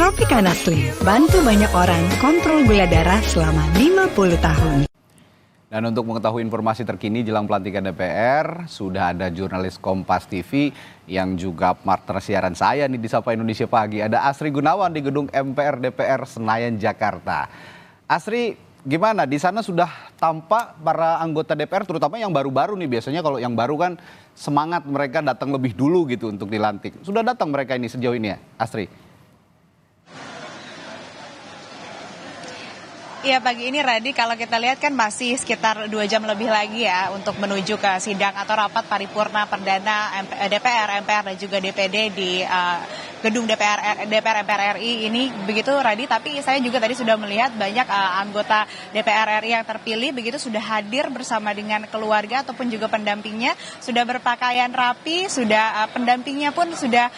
Tropicana Slim, bantu banyak orang kontrol gula darah selama 50 tahun. Dan untuk mengetahui informasi terkini jelang pelantikan DPR, sudah ada jurnalis Kompas TV yang juga partner siaran saya nih di Sapa Indonesia Pagi. Ada Asri Gunawan di gedung MPR DPR Senayan, Jakarta. Asri, gimana? Di sana sudah tampak para anggota DPR, terutama yang baru-baru nih. Biasanya kalau yang baru kan semangat mereka datang lebih dulu gitu untuk dilantik. Sudah datang mereka ini sejauh ini ya, Asri? Iya, pagi ini Radi, kalau kita lihat kan masih sekitar 2 jam lebih lagi ya untuk menuju ke sidang atau rapat paripurna perdana DPR, MPR dan juga DPD di gedung DPR MPR RI ini begitu Radi. Tapi saya juga tadi sudah melihat banyak anggota DPR RI yang terpilih begitu sudah hadir bersama dengan keluarga ataupun juga pendampingnya, sudah berpakaian rapi, sudah pendampingnya pun sudah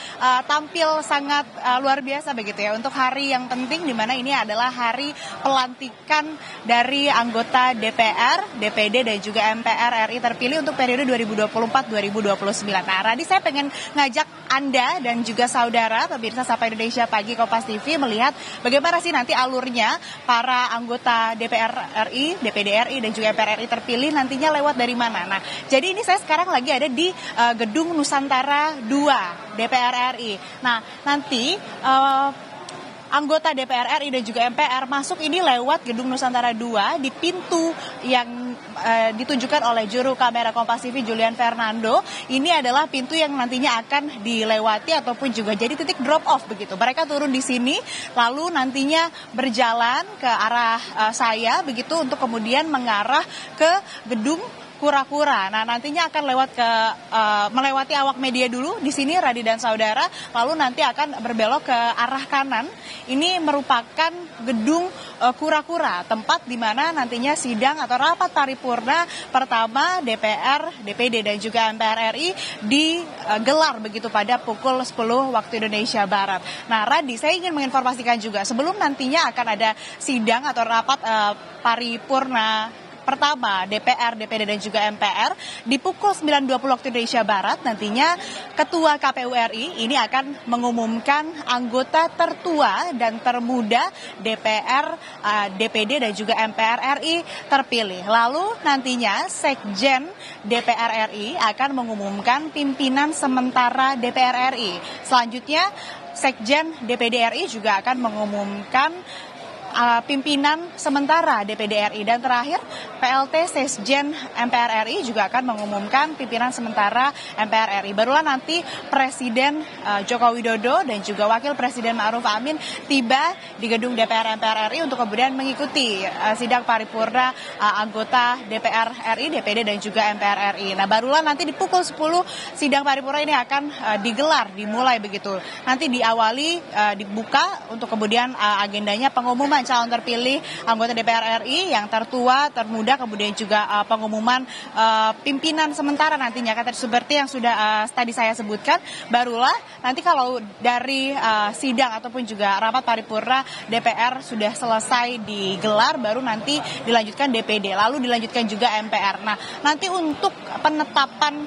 tampil sangat luar biasa begitu ya untuk hari yang penting di mana ini adalah hari pelantikan dari anggota DPR, DPD dan juga MPR RI terpilih untuk periode 2024-2029. Nah, Radi, saya pengen ngajak Anda dan juga saudara pemirsa Sapa Indonesia Pagi Kompas TV melihat bagaimana sih nanti alurnya para anggota DPR RI, DPD RI dan juga MPR RI terpilih nantinya lewat dari mana. Nah, jadi ini saya sekarang lagi ada di Gedung Nusantara 2 DPR RI. Nah, nanti anggota DPR RI dan juga MPR masuk ini lewat Gedung Nusantara 2 di pintu yang ditunjukkan oleh juru kamera Kompas TV Julian Fernando. Ini adalah pintu yang nantinya akan dilewati ataupun juga jadi titik drop off begitu. Mereka turun di sini lalu nantinya berjalan ke arah saya begitu untuk kemudian mengarah ke gedung Kura-Kura. Nah, nantinya akan melewati awak media dulu di sini Radi dan saudara, lalu nanti akan berbelok ke arah kanan. Ini merupakan gedung Kura-Kura, tempat di mana nantinya sidang atau rapat paripurna pertama DPR, DPD dan juga MPR RI digelar begitu pada pukul 10 waktu Indonesia Barat. Nah, Radi, saya ingin menginformasikan juga sebelum nantinya akan ada sidang atau rapat paripurna pertama DPR, DPD dan juga MPR di pukul 9.20 waktu Indonesia Barat nantinya Ketua KPU RI ini akan mengumumkan anggota tertua dan termuda DPR, DPD dan juga MPR RI terpilih. Lalu nantinya Sekjen DPR RI akan mengumumkan pimpinan sementara DPR RI. Selanjutnya Sekjen DPD RI juga akan mengumumkan pimpinan sementara DPD RI dan terakhir PLT Sekjen MPR RI juga akan mengumumkan pimpinan sementara MPR RI. Barulah nanti Presiden Joko Widodo dan juga Wakil Presiden Ma'ruf Amin tiba di gedung DPR MPR RI untuk kemudian mengikuti sidang paripurna anggota DPR RI, DPD dan juga MPR RI. Nah, barulah nanti di pukul 10 sidang paripurna ini akan dimulai begitu. Nanti diawali dibuka untuk kemudian agendanya pengumuman calon terpilih anggota DPR RI yang tertua, termuda, kemudian juga pengumuman pimpinan sementara nantinya kan seperti yang sudah tadi saya sebutkan. Barulah nanti kalau dari sidang ataupun juga rapat paripurna DPR sudah selesai digelar, baru nanti dilanjutkan DPD, lalu dilanjutkan juga MPR. Nah, nanti untuk penetapan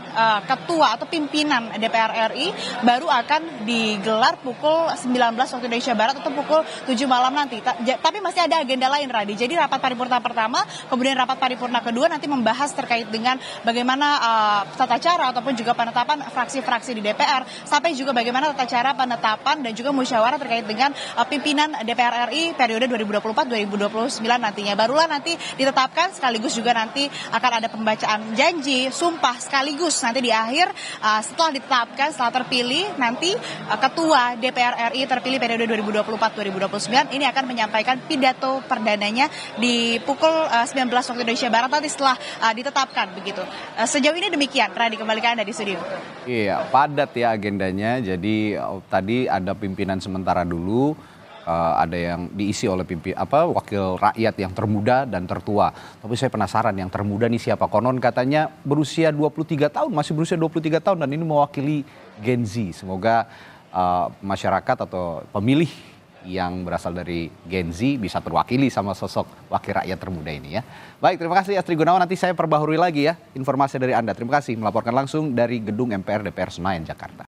ketua atau pimpinan DPR RI baru akan digelar pukul 19 waktu Indonesia Barat atau pukul 7 malam nanti. Tapi masih ada agenda lain, Radi. Jadi rapat paripurna pertama, kemudian rapat paripurna kedua nanti membahas terkait dengan bagaimana tata cara ataupun juga penetapan fraksi-fraksi di DPR, sampai juga bagaimana tata cara penetapan dan juga musyawarah terkait dengan pimpinan DPR RI periode 2024-2029 nantinya. Barulah nanti ditetapkan, sekaligus juga nanti akan ada pembacaan janji, sumpah sekaligus nanti di akhir setelah ditetapkan, setelah terpilih nanti Ketua DPR RI terpilih periode 2024-2029 ini akan menyampaikan pidato perdananya di pukul 19 waktu Indonesia Barat nanti setelah ditetapkan begitu. Sejauh ini demikian, Radi, kembali ke Anda di studio. Iya, padat ya agendanya. Jadi tadi ada pimpinan sementara dulu, ada yang diisi oleh wakil rakyat yang termuda dan tertua. Tapi saya penasaran yang termuda nih siapa? Konon katanya berusia 23 tahun, masih berusia 23 tahun dan ini mewakili Gen Z. Semoga masyarakat atau pemilih yang berasal dari Gen Z bisa terwakili sama sosok wakil rakyat termuda ini ya. Baik, terima kasih Asri Gunawan. Nanti saya perbaharui lagi ya informasi dari Anda. Terima kasih melaporkan langsung dari gedung MPR DPR Senayan, Jakarta.